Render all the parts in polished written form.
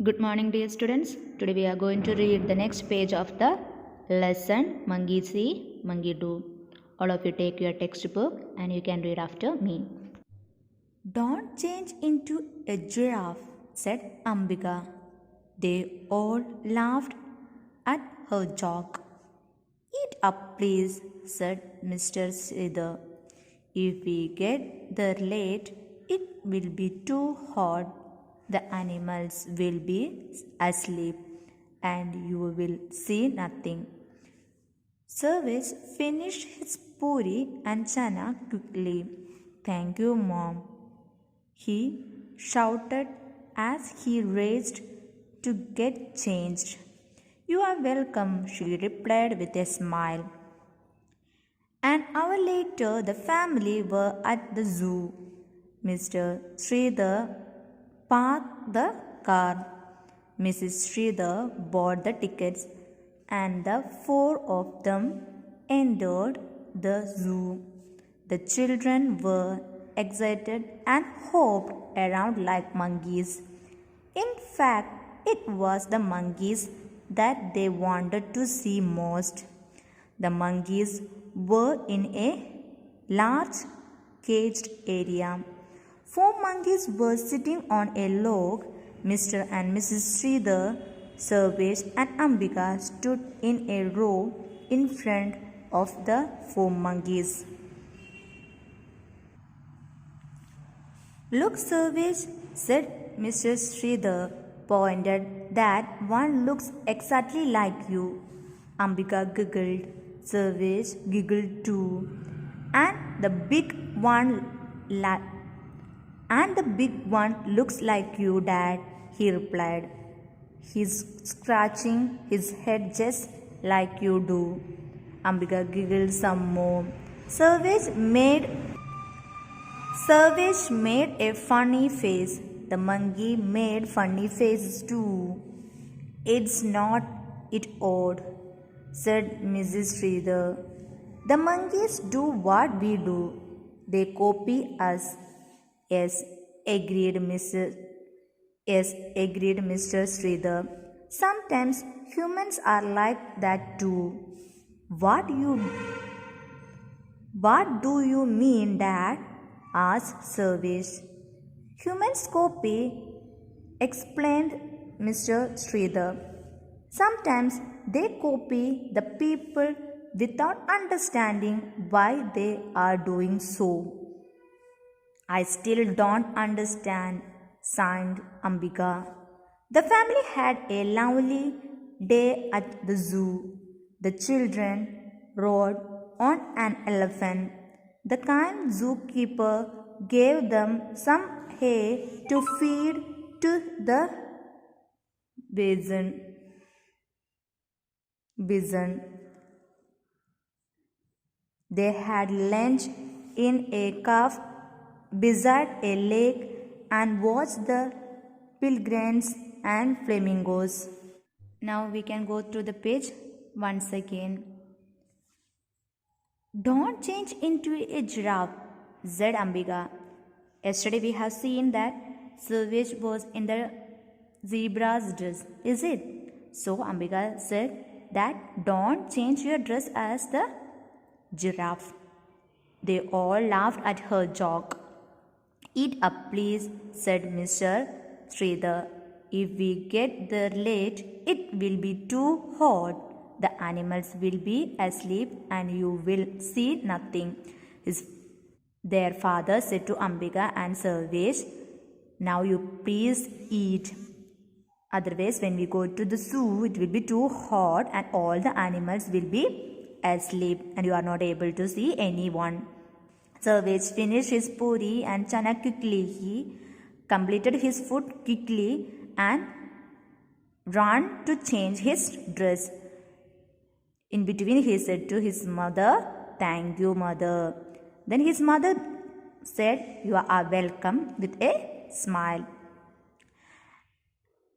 Good morning, dear students. Today we are going to read the next page of the lesson Monkey See, Monkey Do. All of you take your textbook and you can read after me. Don't change into a giraffe, said Ambika. They all laughed at her joke. Eat up, please, said Mr. Sridhar. If we get there late, it will be too hot. The animals will be asleep and you will see nothing. Sarvesh finished his puri and chana quickly. Thank you, Mom, he shouted as he raced to get changed. You are welcome, she replied with a smile. An hour later, the family were at the zoo. Mr. Sridhar parked the car. Mrs. Sridhar bought the tickets and the four of them entered the zoo. The children were excited and hopped around like monkeys. In fact, it was the monkeys that they wanted to see most. The monkeys were in a large caged area. 4 monkeys were sitting on a log. Mr. and Mrs. Sridhar, Sarvesh and Ambika stood in a row in front of the 4 monkeys. Look, Sarvesh, said Mr. Sridhar, pointed that one looks exactly like you. Ambika giggled. Sarvesh giggled too. And the big one looks like you, Dad, he replied. He's scratching his head just like you do. Ambika giggled some more. Sarvesh made a funny face. The monkey made funny faces too. It's not it odd, said Mrs. Sridhar. The monkeys do what we do. They copy us. Yes, agreed Mr. Sridhar. Sometimes humans are like that too. What do you mean, Dad? Asked Sarvesh. Humans copy, explained Mr. Sridhar. Sometimes they copy the people without understanding why they are doing so. I still don't understand, sighed Ambika. The family had a lovely day at the zoo. The children rode on an elephant. The kind zookeeper gave them some hay to feed to the bison. They had lunch in a cave beside a lake and watched the pilgrims and flamingos. Now we can go through the page once again. Don't change into a giraffe, said Ambika. Yesterday we have seen that Sarvesh was in the zebra's dress, is it? So Ambika said that don't change your dress as the giraffe. They all laughed at her joke. Eat up, please, said Mr. Sridhar. If we get there late, it will be too hot. The animals will be asleep and you will see nothing. Their father said to Ambika and Sarvesh, now you please eat. Otherwise, when we go to the zoo, it will be too hot and all the animals will be asleep and you are not able to see anyone. Sarvesh finished his puri and chana quickly. He completed his food quickly and ran to change his dress. In between, he said to his mother, thank you, mother. Then his mother said, you are welcome, with a smile.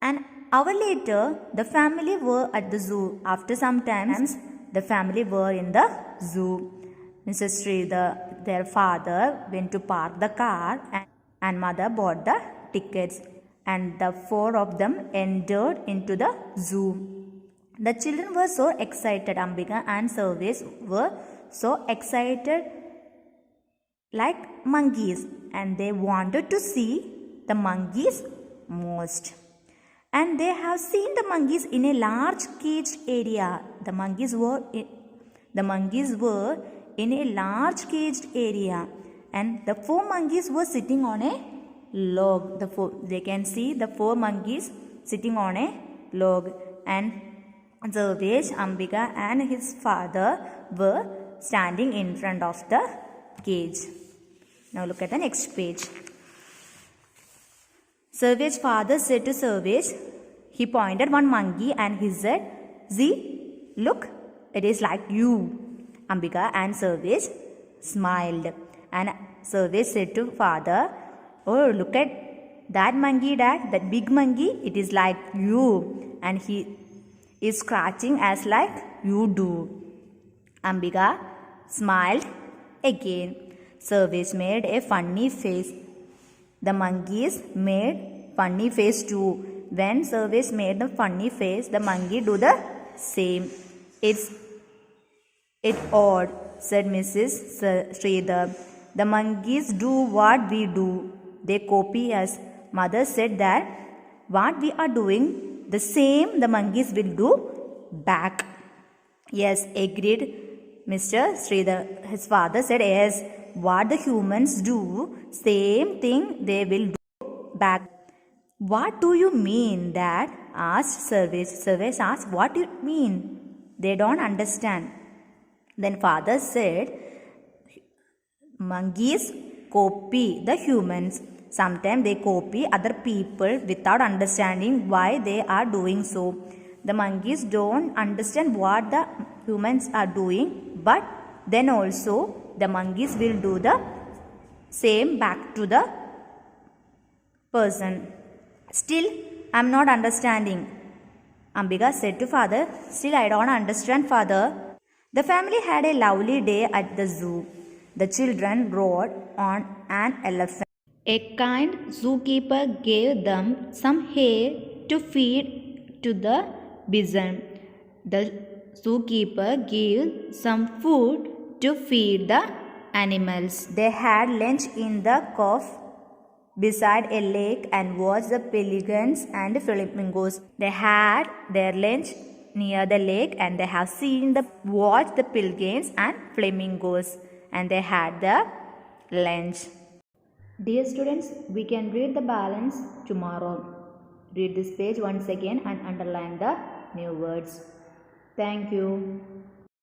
An hour later, the family were at the zoo. After some time, the family were in the zoo. Mrs. Sridhar, their father, went to park the car and mother bought the tickets. and the four of them entered into the zoo. The children were so excited. Ambika and Sarvesh were so excited like monkeys, and they wanted to see the monkeys most. And they have seen the monkeys in a large caged area. The monkeys were in a large caged area, and the four monkeys were sitting on a log. They can see the four monkeys sitting on a log, and Sarvesh, Ambika and his father were standing in front of the cage. Now look at the next page. Sarvesh's father said to Sarvesh, he pointed one monkey and he said, "See, look, it is like you." Ambika and Sarvesh smiled, and Sarvesh said to father, "Oh, look at that monkey, Dad, that big monkey, it is like you, and he is scratching as like you do." Ambika smiled again. Sarvesh made a funny face. The monkeys made funny face too. When Sarvesh made the funny face, the monkey do the same. It's odd, said Mrs. Sridhar. The monkeys do what we do. They copy us. Mother said that what we are doing, the same the monkeys will do back. Yes, agreed Mr. Sridhar. His father said, yes, what the humans do, same thing they will do back. What do you mean, Dad? Asked Sarvesh. Sarvesh asked, what do you mean? They don't understand. Then father said, monkeys copy the humans. Sometimes they copy other people without understanding why they are doing so. The monkeys don't understand what the humans are doing, but then also the monkeys will do the same back to the person. Still, I am not understanding. Ambika said to father, still I don't understand, father. The family had a lovely day at the zoo. The children rode on an elephant. A kind zookeeper gave them some hay to feed to the bison. The zookeeper gave some food to feed the animals. They had lunch in the cove beside a lake and watched the pelicans and flamingos. They had their lunch near the lake and they have watched the pelicans and flamingos, and they had the lunch. Dear students, we can read the balance tomorrow. Read this page once again and underline the new words. Thank you.